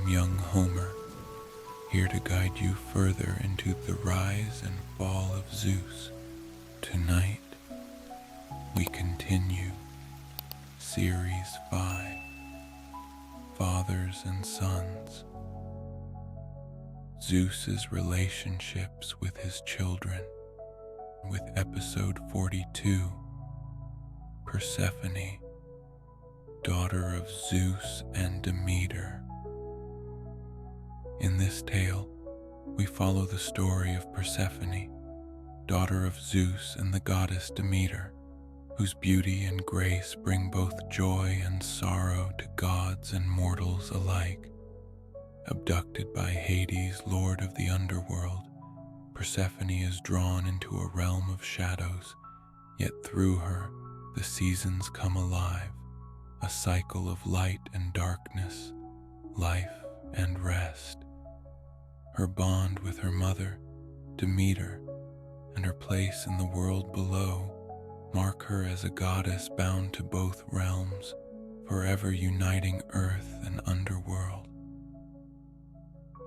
I'm young Homer, here to guide you further into the rise and fall of Zeus. Tonight, we continue Series 5, Fathers and Sons. Zeus's relationships with his children, with episode 42, Persephone, daughter of Zeus and Demeter. In this tale, we follow the story of Persephone, daughter of Zeus and the goddess Demeter, whose beauty and grace bring both joy and sorrow to gods and mortals alike. Abducted by Hades, lord of the underworld, Persephone is drawn into a realm of shadows, yet through her the seasons come alive, a cycle of light and darkness, life and rest. Her bond with her mother, Demeter, and her place in the world below mark her as a goddess bound to both realms, forever uniting earth and underworld.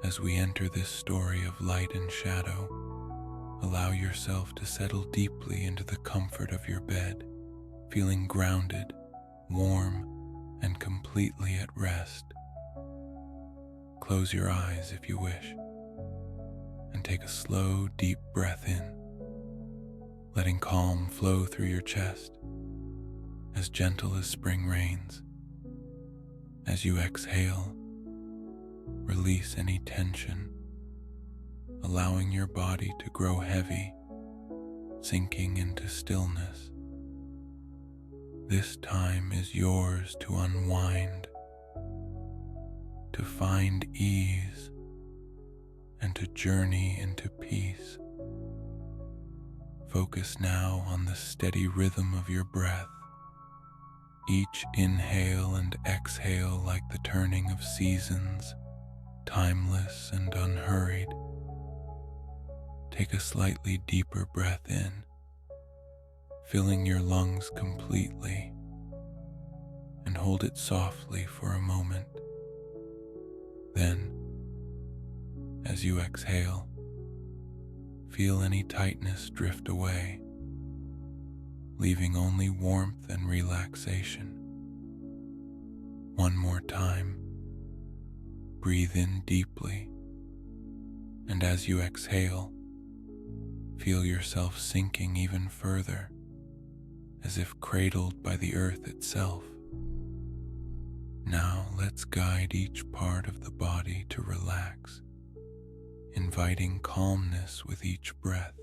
As we enter this story of light and shadow, allow yourself to settle deeply into the comfort of your bed, feeling grounded, warm, and completely at rest. Close your eyes if you wish, and take a slow, deep breath in, letting calm flow through your chest, as gentle as spring rains. As you exhale, release any tension, allowing your body to grow heavy, sinking into stillness. This time is yours to unwind, to find ease, and to journey into peace. Focus now on the steady rhythm of your breath, each inhale and exhale like the turning of seasons, timeless and unhurried. Take a slightly deeper breath in, filling your lungs completely, and hold it softly for a moment. Then, as you exhale, feel any tightness drift away, leaving only warmth and relaxation. One more time, breathe in deeply, and as you exhale, feel yourself sinking even further, as if cradled by the earth itself. Now let's guide each part of the body to relax, inviting calmness with each breath.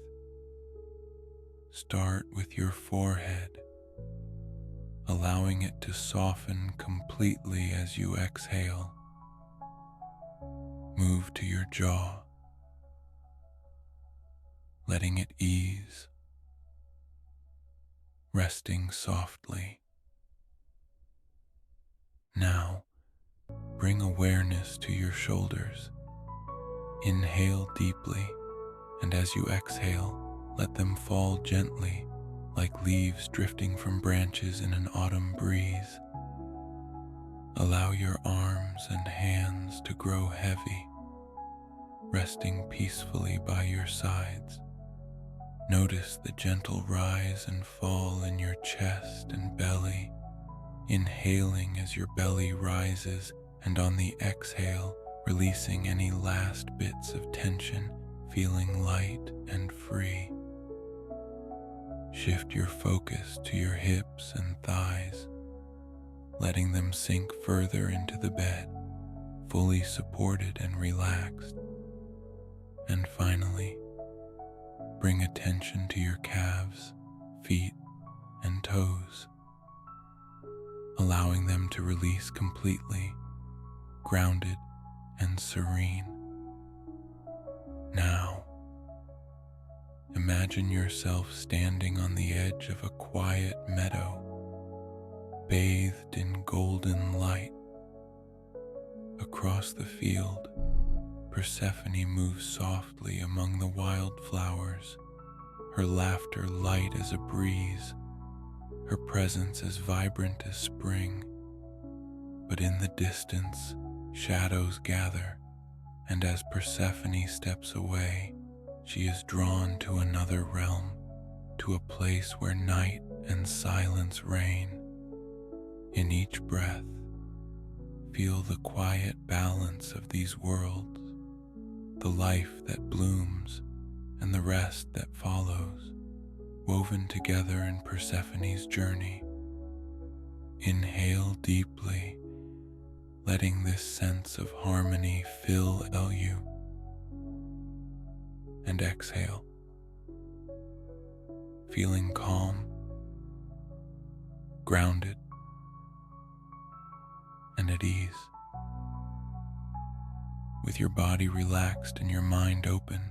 Start with your forehead, allowing it to soften completely as you exhale. Move to your jaw, letting it ease, resting softly. Now, bring awareness to your shoulders. Inhale deeply, and as you exhale, let them fall gently, like leaves drifting from branches in an autumn breeze. Allow your arms and hands to grow heavy, resting peacefully by your sides. Notice the gentle rise and fall in your chest and belly, inhaling as your belly rises, and on the exhale, releasing any last bits of tension, feeling light and free. Shift your focus to your hips and thighs, letting them sink further into the bed, fully supported and relaxed. And finally, bring attention to your calves, feet, and toes, allowing them to release completely, grounded and serene. Now, imagine yourself standing on the edge of a quiet meadow, bathed in golden light. Across the field, Persephone moves softly among the wildflowers, her laughter light as a breeze, her presence as vibrant as spring. But in the distance, Shadows gather, and as Persephone steps away, she is drawn to another realm, to a place where night and silence reign. In each breath, feel the quiet balance of these worlds, the life that blooms and the rest that follows, woven together in Persephone's journey. Inhale deeply, letting this sense of harmony fill you, and exhale, feeling calm, grounded, and at ease. With your body relaxed and your mind open,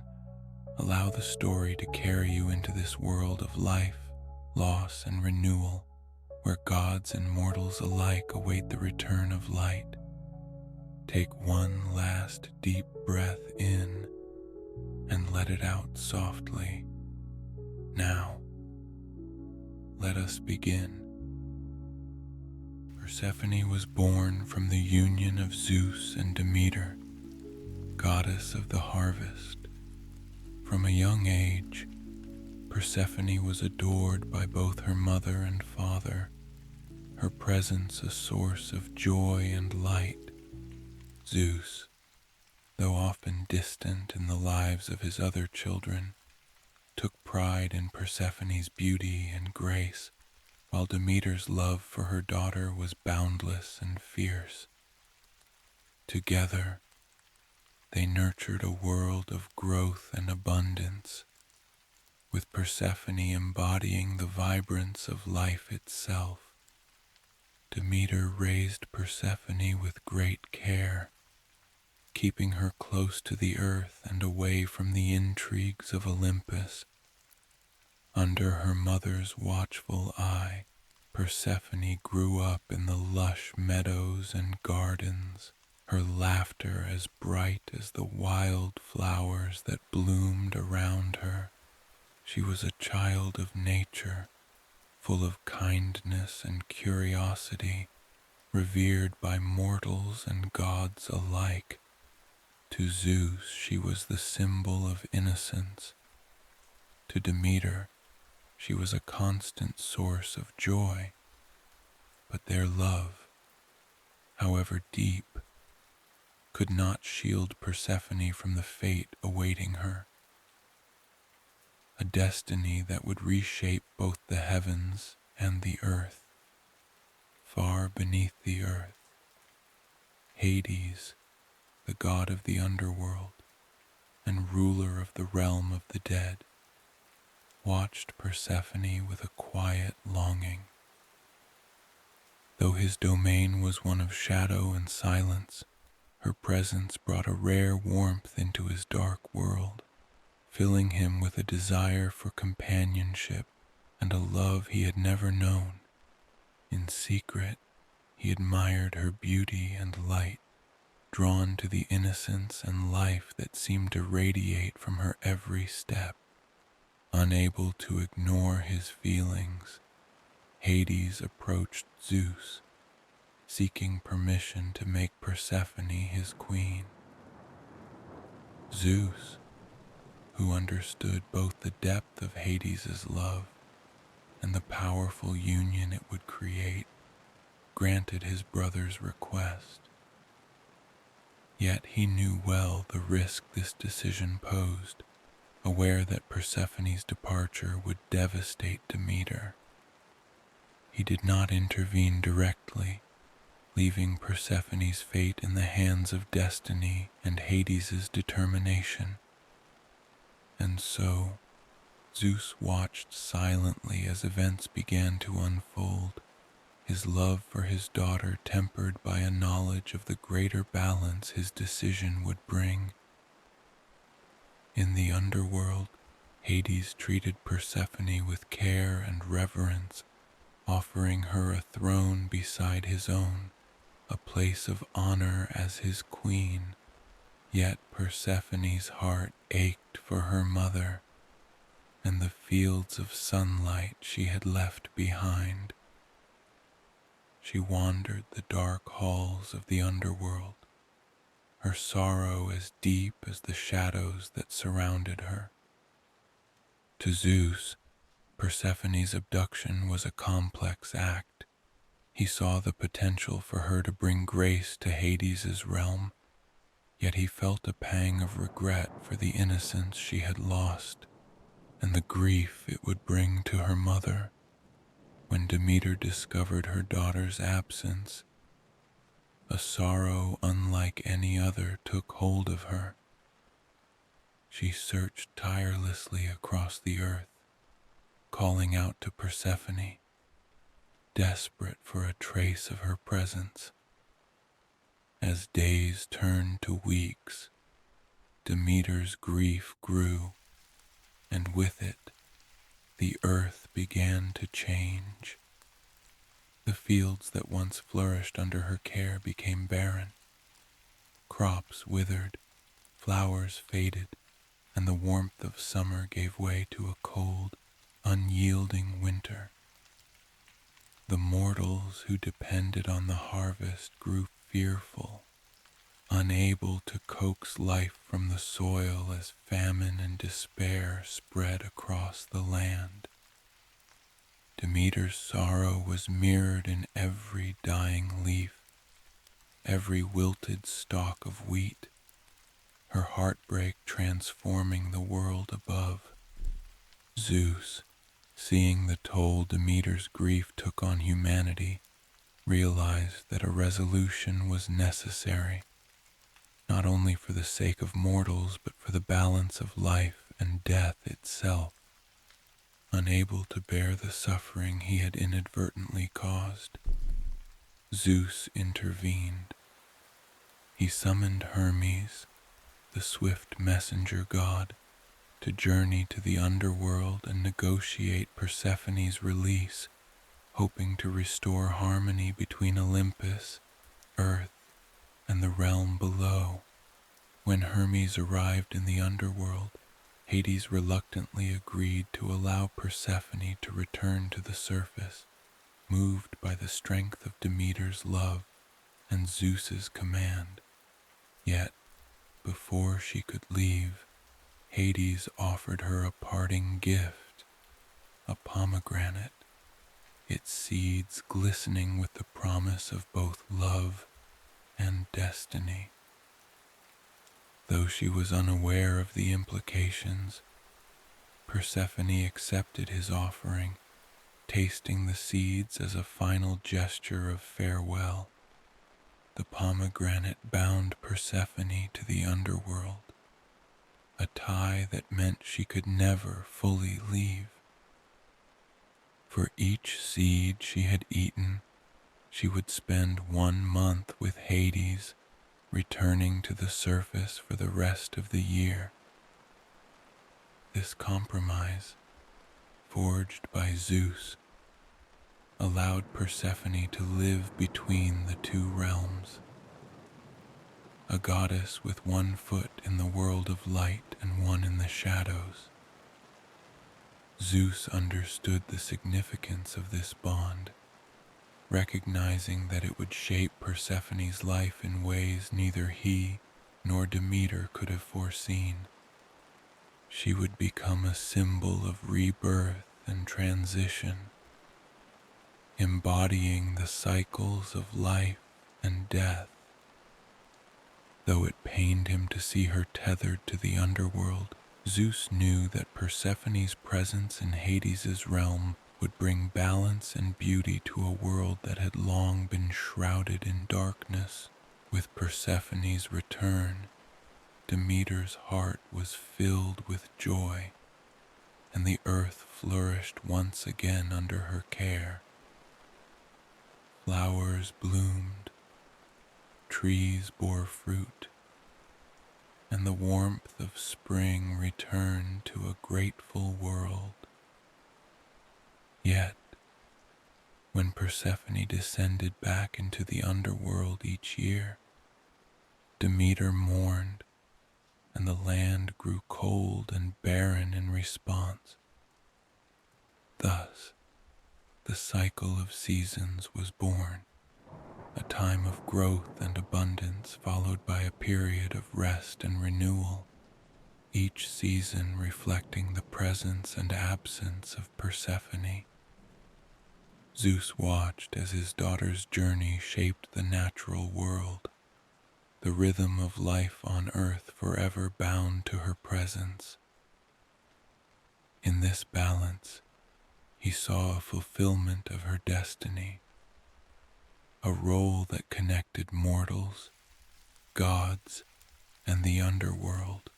allow the story to carry you into this world of life, loss, and renewal, where gods and mortals alike await the return of light. Take one last deep breath in and let it out softly. Now, let us begin. Persephone was born from the union of Zeus and Demeter, goddess of the harvest. From a young age, Persephone was adored by both her mother and father, her presence a source of joy and light. Zeus, though often distant in the lives of his other children, took pride in Persephone's beauty and grace, while Demeter's love for her daughter was boundless and fierce. Together, they nurtured a world of growth and abundance, with Persephone embodying the vibrance of life itself. Demeter raised Persephone with great care, keeping her close to the earth and away from the intrigues of Olympus. Under her mother's watchful eye, Persephone grew up in the lush meadows and gardens, her laughter as bright as the wild flowers that bloomed around her. She was a child of nature, full of kindness and curiosity, revered by mortals and gods alike. To Zeus she was the symbol of innocence. To Demeter she was a constant source of joy. But their love, however deep, could not shield Persephone from the fate awaiting her. A destiny that would reshape both the heavens and the earth. Far beneath the earth, Hades, the god of the underworld and ruler of the realm of the dead, watched Persephone with a quiet longing. Though his domain was one of shadow and silence, her presence brought a rare warmth into his dark world, filling him with a desire for companionship and a love he had never known. In secret, he admired her beauty and light, drawn to the innocence and life that seemed to radiate from her every step. Unable to ignore his feelings, Hades approached Zeus, seeking permission to make Persephone his queen. Zeus, who understood both the depth of Hades's love and the powerful union it would create, granted his brother's request. Yet he knew well the risk this decision posed, aware that Persephone's departure would devastate Demeter. He did not intervene directly, leaving Persephone's fate in the hands of destiny and Hades's determination. And so, Zeus watched silently as events began to unfold, his love for his daughter tempered by a knowledge of the greater balance his decision would bring. In the underworld, Hades treated Persephone with care and reverence, offering her a throne beside his own, a place of honor as his queen. Yet Persephone's heart ached for her mother and the fields of sunlight she had left behind. She wandered the dark halls of the underworld, her sorrow as deep as the shadows that surrounded her. To Zeus, Persephone's abduction was a complex act. He saw the potential for her to bring grace to Hades's realm, yet he felt a pang of regret for the innocence she had lost and the grief it would bring to her mother. When Demeter discovered her daughter's absence, a sorrow unlike any other took hold of her. She searched tirelessly across the earth, calling out to Persephone, desperate for a trace of her presence. As days turned to weeks, Demeter's grief grew, and with it, the earth began to change. The fields that once flourished under her care became barren. Crops withered, flowers faded, and the warmth of summer gave way to a cold, unyielding winter. The mortals who depended on the harvest grew fearful, unable to coax life from the soil as famine and despair spread across the land. Demeter's sorrow was mirrored in every dying leaf, every wilted stalk of wheat, her heartbreak transforming the world above. Zeus, seeing the toll Demeter's grief took on humanity, realized that a resolution was necessary, not only for the sake of mortals but for the balance of life and death itself. Unable to bear the suffering he had inadvertently caused, Zeus intervened. He summoned Hermes, the swift messenger god, to journey to the underworld and negotiate Persephone's release, hoping to restore harmony between Olympus, Earth, and the realm below. When Hermes arrived in the underworld, Hades reluctantly agreed to allow Persephone to return to the surface, moved by the strength of Demeter's love and Zeus's command. Yet, before she could leave, Hades offered her a parting gift, a pomegranate, its seeds glistening with the promise of both love and destiny. Though she was unaware of the implications, Persephone accepted his offering, tasting the seeds as a final gesture of farewell. The pomegranate bound Persephone to the underworld, a tie that meant she could never fully leave. For each seed she had eaten, she would spend 1 month with Hades, returning to the surface for the rest of the year. This compromise, forged by Zeus, allowed Persephone to live between the two realms, a goddess with 1 foot in the world of light and 1 in the shadows. Zeus understood the significance of this bond, recognizing that it would shape Persephone's life in ways neither he nor Demeter could have foreseen. She would become a symbol of rebirth and transition, embodying the cycles of life and death. Though it pained him to see her tethered to the underworld, Zeus knew that Persephone's presence in Hades's realm would bring balance and beauty to a world that had long been shrouded in darkness. With Persephone's return, Demeter's heart was filled with joy, and the earth flourished once again under her care. Flowers bloomed, trees bore fruit, and the warmth of spring returned to a grateful world. Yet, when Persephone descended back into the underworld each year, Demeter mourned, and the land grew cold and barren in response. Thus, the cycle of seasons was born, a time of growth and abundance followed by a period of rest and renewal, each season reflecting the presence and absence of Persephone. Zeus watched as his daughter's journey shaped the natural world, the rhythm of life on earth forever bound to her presence. In this balance, he saw a fulfillment of her destiny, a role that connected mortals, gods, and the underworld.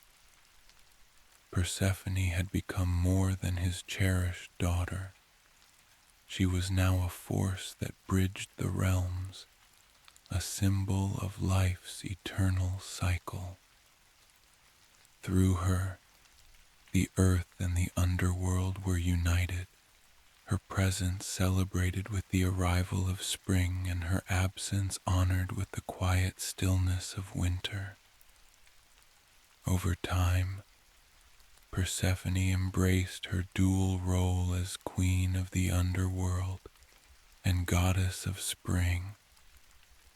Persephone had become more than his cherished daughter. She was now a force that bridged the realms, a symbol of life's eternal cycle. Through her, the earth and the underworld were united, her presence celebrated with the arrival of spring and her absence honored with the quiet stillness of winter. Over time, Persephone embraced her dual role as queen of the underworld and goddess of spring.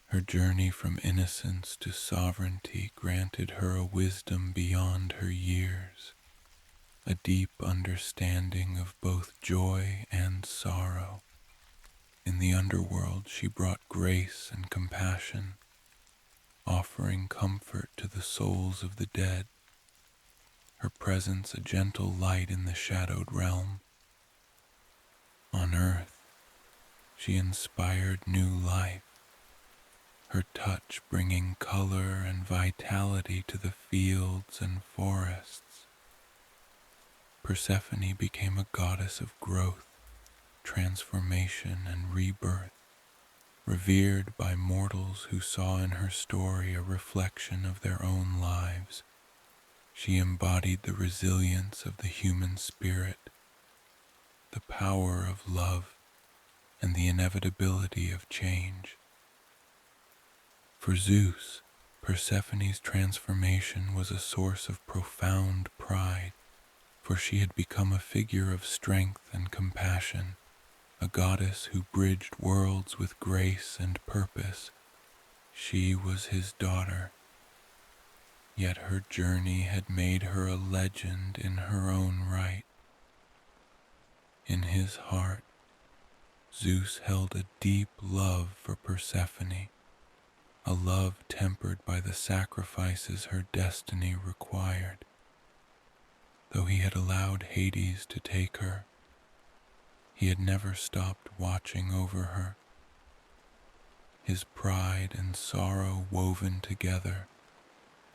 Her journey from innocence to sovereignty granted her a wisdom beyond her years, a deep understanding of both joy and sorrow. In the underworld, she brought grace and compassion, offering comfort to the souls of the dead, her presence a gentle light in the shadowed realm. On earth, she inspired new life, her touch bringing color and vitality to the fields and forests. Persephone became a goddess of growth, transformation, and rebirth, revered by mortals who saw in her story a reflection of their own lives. She embodied the resilience of the human spirit, the power of love, and the inevitability of change. For Zeus, Persephone's transformation was a source of profound pride, for she had become a figure of strength and compassion, a goddess who bridged worlds with grace and purpose. She was his daughter, yet her journey had made her a legend in her own right. In his heart, Zeus held a deep love for Persephone, a love tempered by the sacrifices her destiny required. Though he had allowed Hades to take her, he had never stopped watching over her, his pride and sorrow woven together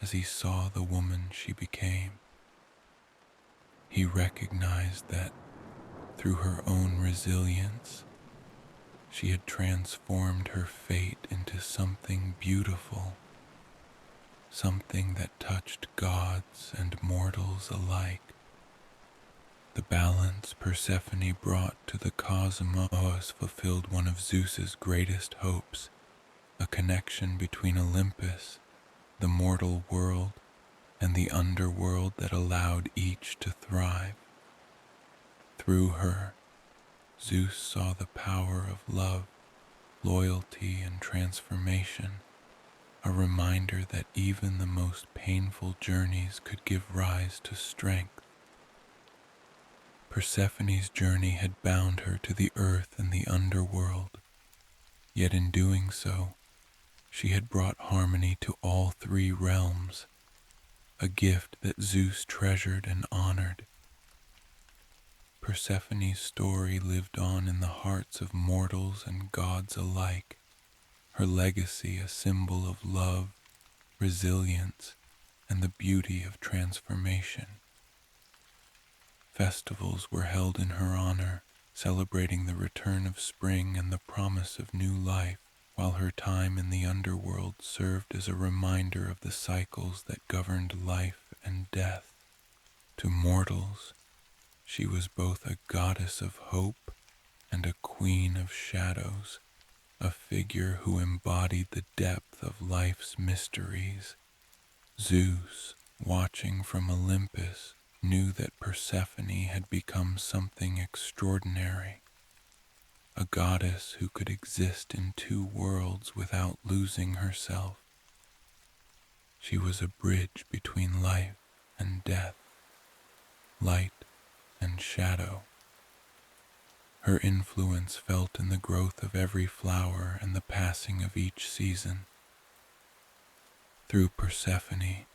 as he saw the woman she became. He recognized that, through her own resilience, she had transformed her fate into something beautiful, something that touched gods and mortals alike. The balance Persephone brought to the cosmos fulfilled one of Zeus's greatest hopes, a connection between Olympus, the mortal world, and the underworld that allowed each to thrive. Through her, Zeus saw the power of love, loyalty, and transformation, a reminder that even the most painful journeys could give rise to strength. Persephone's journey had bound her to the earth and the underworld, yet in doing so, she had brought harmony to all three realms, a gift that Zeus treasured and honored. Persephone's story lived on in the hearts of mortals and gods alike, her legacy a symbol of love, resilience, and the beauty of transformation. Festivals were held in her honor, celebrating the return of spring and the promise of new life, while her time in the underworld served as a reminder of the cycles that governed life and death. To mortals, she was both a goddess of hope and a queen of shadows, a figure who embodied the depth of life's mysteries. Zeus, watching from Olympus, knew that Persephone had become something extraordinary, a goddess who could exist in two worlds without losing herself. She was a bridge between life and death, light and shadow. Her influence felt in the growth of every flower and the passing of each season. Through Persephone,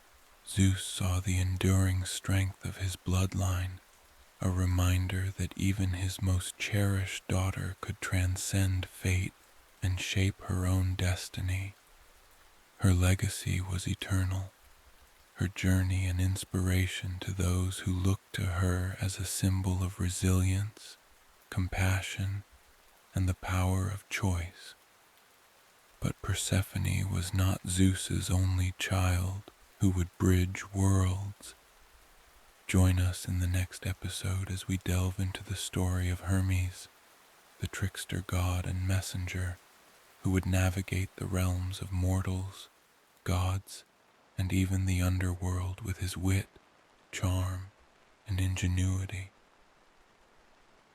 Zeus saw the enduring strength of his bloodline, a reminder that even his most cherished daughter could transcend fate and shape her own destiny. Her legacy was eternal, her journey an inspiration to those who looked to her as a symbol of resilience, compassion, and the power of choice. But Persephone was not Zeus's only child who would bridge worlds. Join us in the next episode as we delve into the story of Hermes, the trickster god and messenger who would navigate the realms of mortals, gods, and even the underworld with his wit, charm, and ingenuity.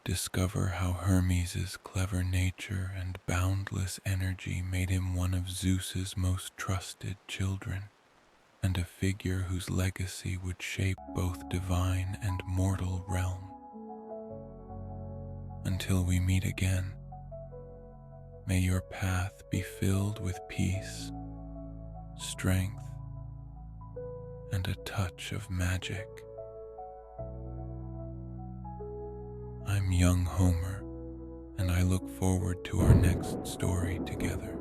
Discover how Hermes' clever nature and boundless energy made him one of Zeus's most trusted children, and a figure whose legacy would shape both divine and mortal realm. Until we meet again, may your path be filled with peace, strength, and a touch of magic. I'm young Homer, and I look forward to our next story together.